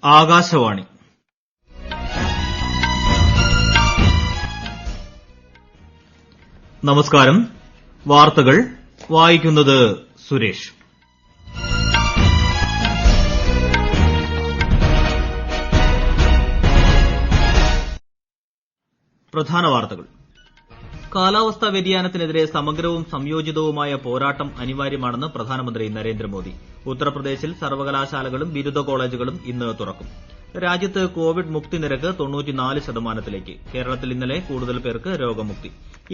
ആകാശവാണി നമസ്കാരം. വാർത്തകൾ വായിക്കുന്നത് സുരേഷ്. പ്രധാന വാർത്തകൾ. കാലാവസ്ഥാ വ്യതിയാനത്തിനെതിരെ സമഗ്രവും സംയോജിതവുമായ പോരാട്ടം അനിവാര്യമാണെന്ന് പ്രധാനമന്ത്രി നരേന്ദ്രമോദി. ഉത്തർപ്രദേശിൽ സർവകലാശാലകളും ബിരുദ കോളേജുകളും ഇന്ന് തുറക്കും. രാജ്യത്ത് കോവിഡ് മുക്തി നിരക്ക് 94%. കേരളത്തിൽ ഇന്നലെ കൂടുതൽ പേർക്ക് രോഗമുക്തി.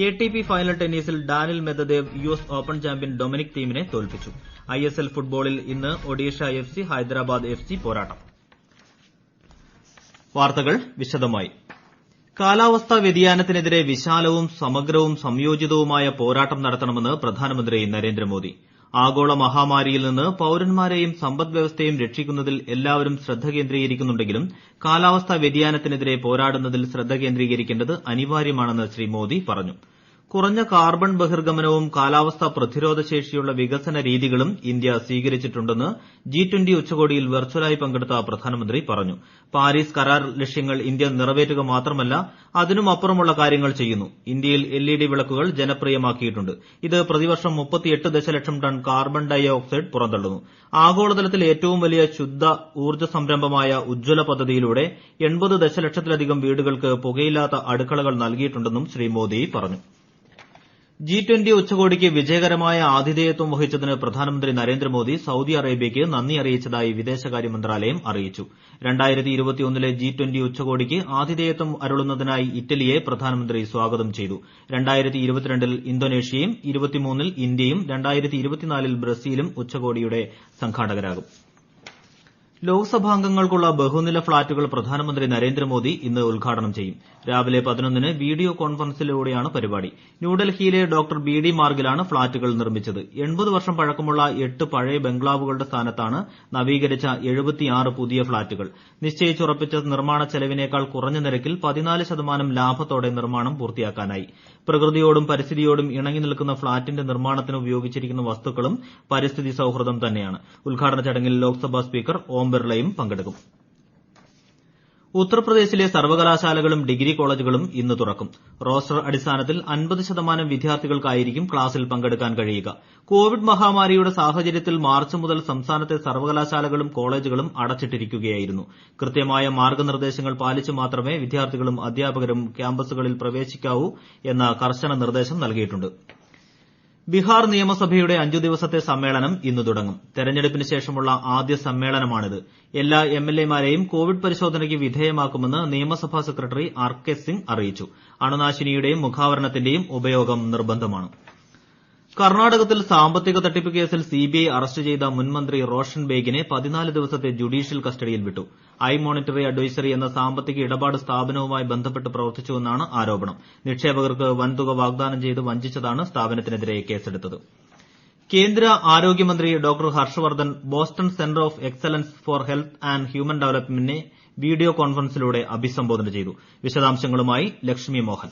ATP ഫൈനൽ ടെന്നീസിൽ Daniil Medvedev US open champion Dominic തീമിനെ തോൽപ്പിച്ചു. ISL ഫുട്ബോളിൽ ഇന്ന് ഒഡീഷ FC ഹൈദരാബാദ് FC പോരാട്ടം. വാർത്തകൾ വിശദമായി. കാലാവസ്ഥാ വ്യതിയാനത്തിനെതിരെ വിശാലവും സമഗ്രവും സംയോജിതവുമായ പോരാട്ടം നടത്തണമെന്ന് പ്രധാനമന്ത്രി നരേന്ദ്രമോദി. ആഗോള മഹാമാരിയിൽ നിന്ന് പൌരന്മാരെയും സമ്പദ്വ്യവസ്ഥയെയും രക്ഷിക്കുന്നതിൽ എല്ലാവരും ശ്രദ്ധ കേന്ദ്രീകരിക്കുന്നുണ്ടെങ്കിലും കാലാവസ്ഥാ വ്യതിയാനത്തിനെതിരെ പോരാടുന്നതിൽ ശ്രദ്ധ കേന്ദ്രീകരിക്കേണ്ടത് അനിവാര്യമാണെന്ന് ശ്രീ മോദി പറഞ്ഞു. കുറഞ്ഞ കാർബൺ ബഹിർഗമനവും കാലാവസ്ഥാ പ്രതിരോധ ശേഷിയുള്ള വികസന രീതികളും ഇന്ത്യ സ്വീകരിച്ചിട്ടുണ്ടെന്ന് G20 ഉച്ചകോടിയിൽ വെർച്വലായി പങ്കെടുത്ത പ്രധാനമന്ത്രി പറഞ്ഞു. പാരീസ് കരാർ ലക്ഷ്യങ്ങൾ ഇന്ത്യ നിറവേറ്റുക മാത്രമല്ല, അതിനുമപ്പുറമുള്ള കാര്യങ്ങൾ ചെയ്യുന്നു. ഇന്ത്യയിൽ LED വിളക്കുകൾ ജനപ്രിയമാക്കിയിട്ടുണ്ട്. ഇത് പ്രതിവർഷം 38 ദശലക്ഷം ടൺ കാർബൺ ഡൈ ഓക്സൈഡ് പുറന്തള്ളുന്നു. ആഗോളതലത്തിൽ ഏറ്റവും വലിയ ശുദ്ധ ഊർജ്ജ സംരംഭമായ ഉജ്ജ്വല പദ്ധതിയിലൂടെ 80 ദശലക്ഷത്തിലധികം വീടുകൾക്ക് പുകയില്ലാത്ത അടുക്കളകൾ നൽകിയിട്ടുണ്ടെന്നും ശ്രീ മോദി പറഞ്ഞു. G20 ഉച്ചകോടിക്ക് വിജയകരമായ ആതിഥേയത്വം വഹിച്ചതിന് പ്രധാനമന്ത്രി നരേന്ദ്രമോദി സൌദി അറേബ്യയ്ക്ക് നന്ദി അറിയിച്ചതായി വിദേശകാര്യ മന്ത്രാലയം അറിയിച്ചു. 2021 G20 ഉച്ചകോടിക്ക് ആതിഥേയത്വം അരുളുന്നതിനായി ഇറ്റലിയെ പ്രധാനമന്ത്രി സ്വാഗതം ചെയ്തു. 2022 ഇന്തോനേഷ്യയും 2023 ഇന്ത്യയും 2024 ബ്രസീലും ഉച്ചകോടിയുടെ സംഘാടകരാകും. ലോക്സഭാംഗങ്ങൾക്കുള്ള ബഹുനില ഫ്ളാറ്റുകൾ പ്രധാനമന്ത്രി നരേന്ദ്രമോദി ഇന്ന് ഉദ്ഘാടനം ചെയ്യും. രാവിലെ 11-ന് വീഡിയോ കോൺഫറൻസിലൂടെയാണ് പരിപാടി. ന്യൂഡൽഹിയിലെ ഡോക്ടർ BD മാർഗിലാണ് ഫ്ളാറ്റുകൾ നിർമ്മിച്ചത്. 80 വർഷം പഴക്കമുള്ള 8 പഴയ ബംഗ്ലാവുകളുടെ സ്ഥാനത്താണ് നവീകരിച്ച 76 പുതിയ ഫ്ളാറ്റുകൾ. നിശ്ചയിച്ചുറപ്പിച്ച നിർമ്മാണ ചെലവിനേക്കാൾ കുറഞ്ഞ നിരക്കിൽ 14% ലാഭത്തോടെ നിർമ്മാണം പൂർത്തിയാക്കാനായി. പ്രകൃതിയോടും പരിസ്ഥിതിയോടും ഇണങ്ങി നിൽക്കുന്ന ഫ്ളാറ്റിന്റെ നിർമ്മാണത്തിന് ഉപയോഗിച്ചിരിക്കുന്ന വസ്തുക്കളും പരിസ്ഥിതി സൌഹൃദം തന്നെയാണ്. ഉദ്ഘാടന ചടങ്ങിൽ ലോക്സഭാ സ്പീക്കർ ഓം ബിർളയും പങ്കെടുക്കും. ഉത്തർപ്രദേശിലെ സർവകലാശാലകളും ഡിഗ്രി കോളേജുകളും ഇന്ന് തുറക്കും. റോസ്റ്റർ അടിസ്ഥാനത്തിൽ 50% വിദ്യാർത്ഥികൾക്കായിരിക്കും ക്ലാസിൽ പങ്കെടുക്കാൻ കഴിയുക. കോവിഡ് മഹാമാരിയുടെ സാഹചര്യത്തിൽ മാർച്ച് മുതൽ സംസ്ഥാനത്തെ സർവകലാശാലകളും കോളേജുകളും അടച്ചിട്ടിരിക്കുകയായിരുന്നു. കൃത്യമായ മാർഗ്ഗനിർദ്ദേശങ്ങൾ പാലിച്ച് മാത്രമേ വിദ്യാർത്ഥികളും അധ്യാപകരും ക്യാമ്പസുകളിൽ പ്രവേശിക്കാവൂ എന്ന കർശന നിർദ്ദേശം നൽകിയിട്ടുണ്ട്. ബിഹാർ നിയമസഭയുടെ 5 ദിവസത്തെ സമ്മേളനം ഇന്ന് തുടങ്ങും. തെരഞ്ഞെടുപ്പിന് ശേഷമുള്ള ആദ്യ സമ്മേളനമാണിത്. എല്ലാ MLAമാരെയും കോവിഡ് പരിശോധനയ്ക്ക് വിധേയമാക്കുമെന്ന് നിയമസഭാ സെക്രട്ടറി RK സിംഗ് അറിയിച്ചു. അണുനാശിനിയുടെയും മുഖാവരണത്തിന്റെയും ഉപയോഗം നിർബന്ധമാണ്. കർണാടകത്തിൽ സാമ്പത്തിക തട്ടിപ്പ് കേസിൽ CBI അറസ്റ്റ് ചെയ്ത മുൻമന്ത്രി റോഷൻ ബേഗിനെ 14 ദിവസത്തെ ജുഡീഷ്യൽ കസ്റ്റഡിയിൽ വിട്ടു. ഐ മോണിറ്ററി അഡ്വൈസറി എന്ന സാമ്പത്തിക ഇടപാട് സ്ഥാപനവുമായി ബന്ധപ്പെട്ട് പ്രവർത്തിച്ചുവെന്നാണ് ആരോപണം. നിക്ഷേപകർക്ക് വൻതുക വാഗ്ദാനം ചെയ്ത് വഞ്ചിച്ചതാണ് സ്ഥാപനത്തിനെതിരെ കേസെടുത്തത്. കേന്ദ്ര ആരോഗ്യമന്ത്രി doctor Harshvardhan Boston centre of excellence for health and human ഡെവലപ്മെന്റിനെ വീഡിയോ കോൺഫറൻസിലൂടെ അഭിസംബോധന ചെയ്തു. വിശദാംശങ്ങളുമായി ലക്ഷ്മി മോഹൻ.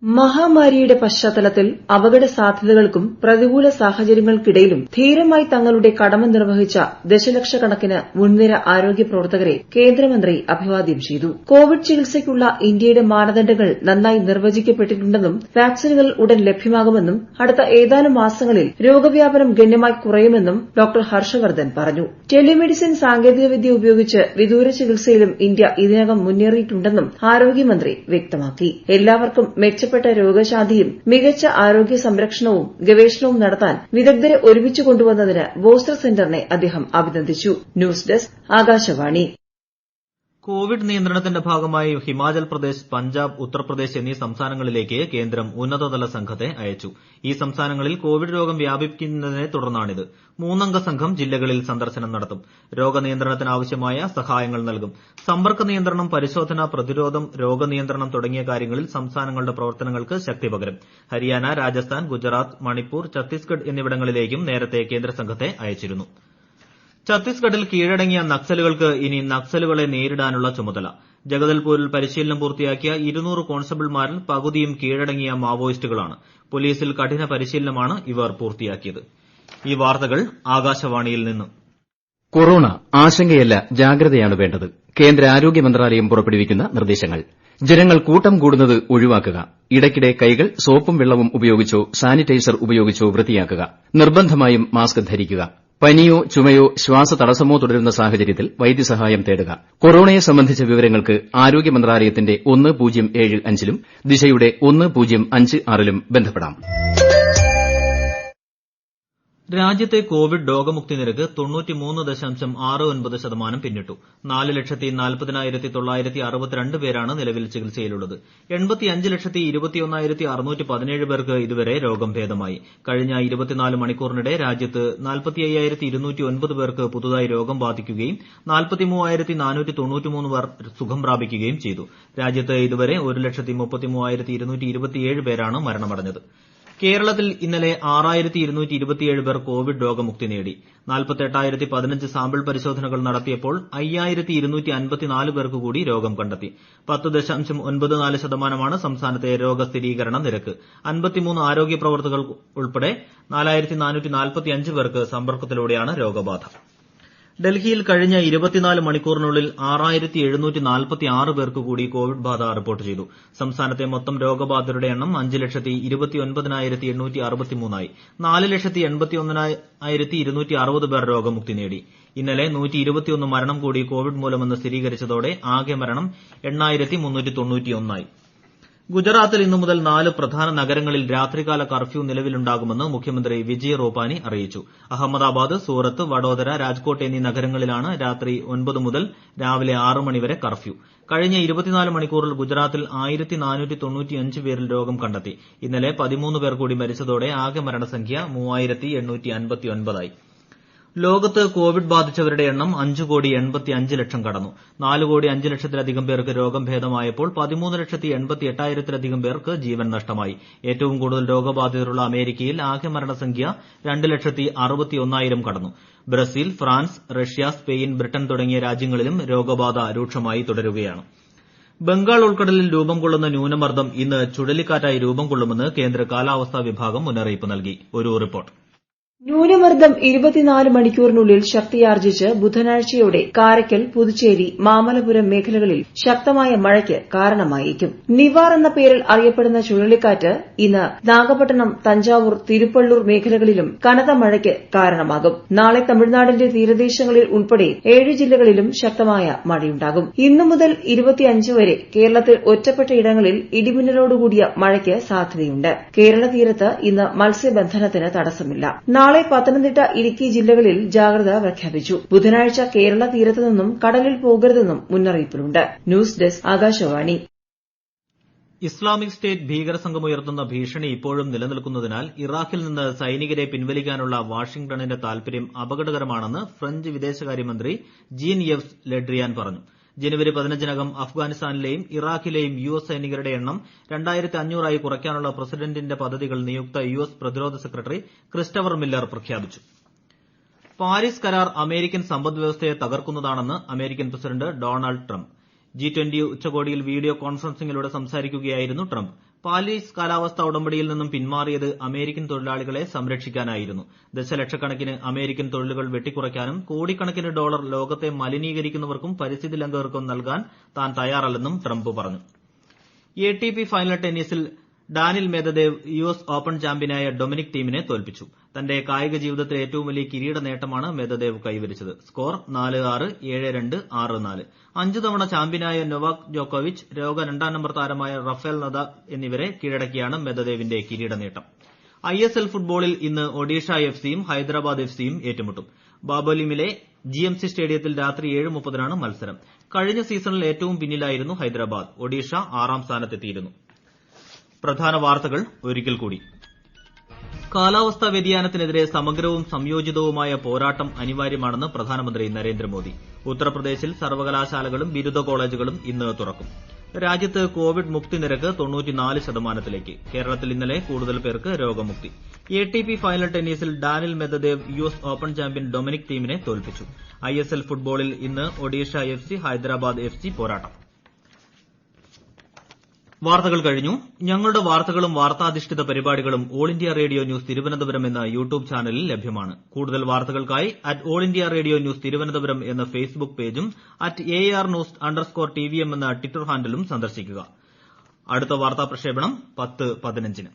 മഹാമാരിയുടെ പശ്ചാത്തലത്തിൽ അപകട സാധ്യതകൾക്കും പ്രതികൂല സാഹചര്യങ്ങൾക്കിടയിലും ധീരമായി തങ്ങളുടെ കടമ നിർവഹിച്ച ദശലക്ഷക്കണക്കിന് മുൻനിര ആരോഗ്യ പ്രവർത്തകരെ കേന്ദ്രമന്ത്രി അഭിവാദ്യം ചെയ്തു. കോവിഡ് ചികിത്സയ്ക്കുള്ള ഇന്ത്യയുടെ മാനദണ്ഡങ്ങൾ നന്നായി നിർവചിക്കപ്പെട്ടിട്ടുണ്ടെന്നും വാക്സിനുകൾ ഉടൻ ലഭ്യമാകുമെന്നും അടുത്ത ഏതാനും മാസങ്ങളിൽ രോഗവ്യാപനം ഗണ്യമായി കുറയുമെന്നും ഡോക്ടർ ഹർഷവർദ്ധൻ പറഞ്ഞു. ടെലിമെഡിസിൻ സാങ്കേതികവിദ്യ ഉപയോഗിച്ച് വിദൂര ചികിത്സയിലും ഇന്ത്യ ഇതിനകം മുന്നേറിയിട്ടുണ്ടെന്നും ആരോഗ്യമന്ത്രി വ്യക്തമാക്കി. എല്ലാവർക്കും മെച്ചപ്പെട്ട രോഗശാന്തിയും മികച്ച ആരോഗ്യ സംരക്ഷണവും ഗവേഷണവും നടത്താൻ വിദഗ്ധരെ ഒരുമിച്ച് കൊണ്ടുവന്നതിന് ബോസ്റ്റർ സെന്ററിനെ അദ്ദേഹം അഭിനന്ദിച്ചു. News desk Akashvani. കോവിഡ് നിയന്ത്രണത്തിന്റെ ഭാഗമായി ഹിമാചൽ പ്രദേശ്, പഞ്ചാബ്, ഉത്തർപ്രദേശ് എന്നീ സംസ്ഥാനങ്ങളിലേക്ക് കേന്ദ്രം ഉന്നതതല സംഘത്തെ അയച്ചു. ഈ സംസ്ഥാനങ്ങളിൽ കോവിഡ് രോഗം വ്യാപിക്കുന്നതിനെ തുടർന്നാണിത്. 3-അംഗ സംഘം ജില്ലകളിൽ സന്ദർശനം നടത്തും. രോഗനിയന്ത്രണത്തിനാവശ്യമായ സഹായങ്ങൾ നൽകും. സമ്പർക്ക നിയന്ത്രണം, പരിശോധന, പ്രതിരോധം, രോഗനിയന്ത്രണം തുടങ്ങിയ കാര്യങ്ങളിൽ സംസ്ഥാനങ്ങളുടെ പ്രവർത്തനങ്ങൾക്ക് ശക്തി പകരും. ഹരിയാന, രാജസ്ഥാൻ, ഗുജറാത്ത്, മണിപ്പൂർ, ഛത്തീസ്ഗഡ് എന്നിവിടങ്ങളിലേക്കും നേരത്തെ കേന്ദ്രസംഘത്തെ അയച്ചിരുന്നു. ഛത്തീസ്ഗഡിൽ കീഴടങ്ങിയ നക്സലുകൾക്ക് ഇനി നക്സലുകളെ നേരിടാനുള്ള ചുമതല. ജഗദൽപൂരിൽ പരിശീലനം പൂർത്തിയാക്കിയ 200 കോൺസ്റ്റബിൾമാരിൽ പകുതിയും കീഴടങ്ങിയ മാവോയിസ്റ്റുകളാണ്. പോലീസിൽ കഠിന പരിശീലനമാണ് ഇവർ പൂർത്തിയാക്കിയത്. ഈ വാർത്തകൾ ആകാശവാണിയിൽ നിന്ന്. കൊറോണ ആശങ്കയല്ല ജാഗ്രതയാണ് വേണ്ടത്. കേന്ദ്ര ആരോഗ്യ മന്ത്രാലയം പുറപ്പെടുവിക്കുന്ന നിർദ്ദേശങ്ങൾ. ജനങ്ങൾ കൂട്ടം കൂടുന്നത് ഒഴിവാക്കുക. ഇടയ്ക്കിടെ കൈകൾ സോപ്പും വെള്ളവും ഉപയോഗിച്ചോ സാനിറ്റൈസർ ഉപയോഗിച്ചോ വൃത്തിയാക്കുക. നിർബന്ധമായും മാസ്ക് ധരിക്കുക. പനിയോ ചുമയോ ശ്വാസതടസ്സമോ തുടരുന്ന സാഹചര്യത്തിൽ വൈദ്യസഹായം തേടുക. കൊറോണയെ സംബന്ധിച്ച വിവരങ്ങൾക്ക് ആരോഗ്യ മന്ത്രാലയത്തിന്റെ 1075ലും ദിശയുടെ 1056ലും ബന്ധപ്പെടാം. രാജ്യത്തെ കോവിഡ് രോഗമുക്തി നിരക്ക് 93.69% പിന്നിട്ടു. 4,40,962 പേരാണ് നിലവിൽ ചികിത്സയിലുള്ളത്. 85,21,617 പേർക്ക് ഇതുവരെ രോഗം ഭേദമായി. കഴിഞ്ഞ 24 മണിക്കൂറിനിടെ രാജ്യത്ത് 45,209 പേർക്ക് പുതുതായി രോഗം ബാധിക്കുകയും 43,493 പേർ സുഖം പ്രാപിക്കുകയും ചെയ്തു. രാജ്യത്ത് ഇതുവരെ 1,33,227 പേരാണ് മരണമടഞ്ഞത്. കേരളത്തിൽ ഇന്നലെ 6,227 പേർ കോവിഡ് രോഗമുക്തി നേടി. 48,015 സാമ്പിൾ പരിശോധനകൾ നടത്തിയപ്പോൾ 5,254 പേർക്ക് കൂടി രോഗം കണ്ടെത്തി. 10.94% സംസ്ഥാനത്തെ രോഗസ്ഥിരീകരണ നിരക്ക്. 53 ആരോഗ്യ പ്രവർത്തകർ ഉൾപ്പെടെ 4,445 പേർക്ക് സമ്പർക്കത്തിലൂടെയാണ് രോഗബാധ. ഡൽഹിയിൽ കഴിഞ്ഞ 24 മണിക്കൂറിനുള്ളിൽ 6,746 പേർക്ക് കൂടി കോവിഡ് ബാധ റിപ്പോർട്ട് ചെയ്തു. സംസ്ഥാനത്തെ മൊത്തം രോഗബാധിതരുടെ എണ്ണം 5,29,863 ആയി. 4,81,260 പേർ രോഗമുക്തി നേടി. ഇന്നലെ 121 മരണം കൂടി കോവിഡ് മൂലമെന്ന് സ്ഥിരീകരിച്ചതോടെ ആകെ മരണം 8,391 ആയി. ഗുജറാത്തിൽ ഇന്നു മുതൽ 4 പ്രധാന നഗരങ്ങളിൽ രാത്രികാല കർഫ്യൂ നിലവിലുണ്ടാകുമെന്ന് മുഖ്യമന്ത്രി വിജയ് റൂപാനി അറിയിച്ചു. അഹമ്മദാബാദ്, സൂറത്ത്, വഡോദര, രാജ്കോട്ട് എന്നീ നഗരങ്ങളിലാണ് രാത്രി 9 മുതൽ രാവിലെ 6 മണിവരെ കർഫ്യൂ. കഴിഞ്ഞ 24 മണിക്കൂറിൽ ഗുജറാത്തിൽ 1,495 പേരിൽ രോഗം കണ്ടെത്തി. ഇന്നലെ 13 പേർ കൂടി മരിച്ചതോടെ ആകെ മരണസംഖ്യ 3,859 ആയി. ലോകത്ത് കോവിഡ് ബാധിച്ചവരുടെ എണ്ണം 5,85 ലക്ഷം കടന്നു. 4,05 ലക്ഷത്തിലധികം പേർക്ക് രോഗം ഭേദമായപ്പോൾ 13,88,000 പേർക്ക് ജീവൻ നഷ്ടമായി. ഏറ്റവും കൂടുതൽ രോഗബാധിതരുള്ള അമേരിക്കയിൽ ആകെ മരണസംഖ്യ 2,61,000 കടന്നു. Brazil, France, Russia, Spain, Britain തുടങ്ങിയ രാജ്യങ്ങളിലും രോഗബാധ രൂക്ഷമായി തുടരുകയാണ്. ബംഗാൾ ഉൾക്കടലിൽ രൂപം കൊള്ളുന്ന ന്യൂനമർദ്ദം ഇന്ന് ചുഴലിക്കാറ്റായി രൂപം കൊള്ളുമെന്ന് കേന്ദ്ര കാലാവസ്ഥാ വിഭാഗം മുന്നറിയിപ്പ് നൽകി. ഒരു റിപ്പോർട്ട്. ന്യൂനമർദ്ദം 24 മണിക്കൂറിനുള്ളിൽ ശക്തിയാർജിച്ച് ബുധനാഴ്ചയോടെ കാരയ്ക്കൽ, പുതുച്ചേരി, മാമല്ലപുരം മേഖലകളിൽ ശക്തമായ മഴയ്ക്ക് കാരണമായേക്കും. നിവാർ എന്ന പേരിൽ അറിയപ്പെടുന്ന ചുഴലിക്കാറ്റ് ഇന്ന് നാഗപട്ടണം, തഞ്ചാവൂർ, തിരുപ്പള്ളൂർ മേഖലകളിലും കനത്ത മഴയ്ക്ക് കാരണമാകും. നാളെ തമിഴ്നാടിന്റെ തീരദേശങ്ങളിൽ ഉൾപ്പെടെ 7 ജില്ലകളിലും ശക്തമായ മഴയുണ്ടാകും. ഇന്നു മുതൽ 25 വരെ കേരളത്തിൽ ഒറ്റപ്പെട്ട ഇടങ്ങളിൽ ഇടിമിന്നലോടുകൂടിയ മഴയ്ക്ക് സാധ്യതയുണ്ട്. കേരള തീരത്ത് ഇന്ന് മത്സ്യബന്ധനത്തിന് തടസ്സമില്ല. നാളെ പത്തനംതിട്ട, ഇടുക്കി ജില്ലകളിൽ ജാഗ്രത പ്രഖ്യാപിച്ചു. ബുധനാഴ്ച കേരള തീരത്തു നിന്നും കടലിൽ പോകരുതെന്നും മുന്നറിയിപ്പിലുണ്ട്. News desk, Akashvani. Islamic State ഭീകരസംഘം ഉയർത്തുന്ന ഭീഷണി ഇപ്പോഴും നിലനിൽക്കുന്നതിനാൽ ഇറാഖിൽ നിന്ന് സൈനികരെ പിൻവലിക്കാനുള്ള വാഷിംഗ്ടണിന്റെ താൽപര്യം അപകടകരമാണെന്ന് ഫ്രഞ്ച് വിദേശകാര്യമന്ത്രി ജീൻ യവ്സ് ലെഡ്രിയാൻ പറഞ്ഞു. ജനുവരി 15-നകം അഫ്ഗാനിസ്ഥാനിലെയും ഇറാഖിലെയും യുഎസ് സൈനികരുടെ എണ്ണം 2,500 ആയി കുറയ്ക്കാനുള്ള പ്രസിഡന്റിന്റെ പദ്ധതികൾ നിയുക്ത യുഎസ് പ്രതിരോധ സെക്രട്ടറി ക്രിസ്റ്റഫർ മില്ലർ പ്രഖ്യാപിച്ചു. പാരീസ് കരാർ അമേരിക്കൻ സമ്പദ്വ്യവസ്ഥയെ തകർക്കുന്നതാണെന്ന് American president Donald Trump. G20 ഉച്ചകോടിയിൽ വീഡിയോ കോൺഫറൻസിംഗിലൂടെ സംസാരിക്കുകയായിരുന്നു ട്രംപ്. പാരീസ് കാലാവസ്ഥാ ഉടമ്പടിയിൽ നിന്നും പിന്മാറിയത് അമേരിക്കൻ തൊഴിലാളികളെ സംരക്ഷിക്കാനായിരുന്നു. ദശലക്ഷക്കണക്കിന് അമേരിക്കൻ തൊഴിലുകൾ വെട്ടിക്കുറയ്ക്കാനും കോടിക്കണക്കിന് ഡോളർ ലോകത്തെ മലിനീകരിക്കുന്നവർക്കും പരിസ്ഥിതി ലംഘകർക്കും നൽകാൻ താൻ തയ്യാറല്ലെന്നും ട്രംപ് പറഞ്ഞു. ATP ഫൈനൽ ടെന്നീസിൽ ഡാനിൽ മെദ്വദേവ് യുഎസ് ഓപ്പൺ ചാമ്പ്യനായ ഡൊമിനിക് തീമിനെ തോൽപ്പിച്ചു. തന്റെ കായിക ജീവിതത്തിലെ ഏറ്റവും വലിയ കിരീട നേട്ടമാണ് മെദ്വദേവ് കൈവരിച്ചത്. സ്കോർ 4-6, 7-2, 6-4. 5 തവണ ചാമ്പ്യനായ നൊവാക് ജോക്കോവിച്ച്, ലോക 2ാം നമ്പർ താരമായ റഫേൽ നദാൽ എന്നിവരെ കീഴടക്കിയാണ് മെദ്വദേവിന്റെ കിരീട നേട്ടം. ISL ഫുട്ബോളിൽ ഇന്ന് ഒഡീഷ എഫ്സിയും ഹൈദരാബാദ് എഫ്സിയും ഏറ്റുമുട്ടും. ബാബോലിമിലെ GMC സ്റ്റേഡിയത്തിൽ രാത്രി 7:30-നാണ് മത്സരം. കഴിഞ്ഞ സീസണിൽ ഏറ്റവും പിന്നിലായിരുന്നു ഹൈദരാബാദ്. ഒഡീഷ 6ാം സ്ഥാനത്തെത്തിയിരുന്നു. പ്രധാന വാർത്തകൾ ഒരിക്കൽ കൂടി. കാലാവസ്ഥാ വ്യതിയാനത്തിനെതിരെ സമഗ്രവും സംയോജിതവുമായ പോരാട്ടം അനിവാര്യമാണെന്ന് പ്രധാനമന്ത്രി നരേന്ദ്രമോദി. ഉത്തർപ്രദേശിൽ സർവകലാശാലകളും ബിരുദ കോളേജുകളും ഇന്ന് തുറക്കും. രാജ്യത്ത് കോവിഡ് മുക്തി നിരക്ക് 94%. കേരളത്തിൽ ഇന്നലെ കൂടുതൽ പേർക്ക് രോഗമുക്തി. ATP ഫൈനൽ ടെന്നീസിൽ Daniil Medvedev US open champion Dominic തീമിനെ തോൽപ്പിച്ചു. ISL ഫുട്ബോളിൽ ഇന്ന് ഒഡീഷ എഫ്സി ഹൈദരാബാദ് എഫ്സി പോരാട്ടം. വാർത്തകൾ കഴിഞ്ഞു. ഞങ്ങളുടെ വാർത്തകളും വാർത്താധിഷ്ഠിത പരിപാടികളും all India radio news Thiruvananthapuram എന്ന യൂട്യൂബ് ചാനലിൽ ലഭ്യമാണ്. കൂടുതൽ വാർത്തകൾക്കായി @all India radio news Thiruvananthapuram എന്ന ഫേസ്ബുക്ക് പേജും @ARnews_TVM എന്ന ട്വിറ്റർ ഹാൻഡിലും സന്ദർശിക്കുക. അടുത്ത വാർത്താ പ്രക്ഷേപണം 10:15-ന്.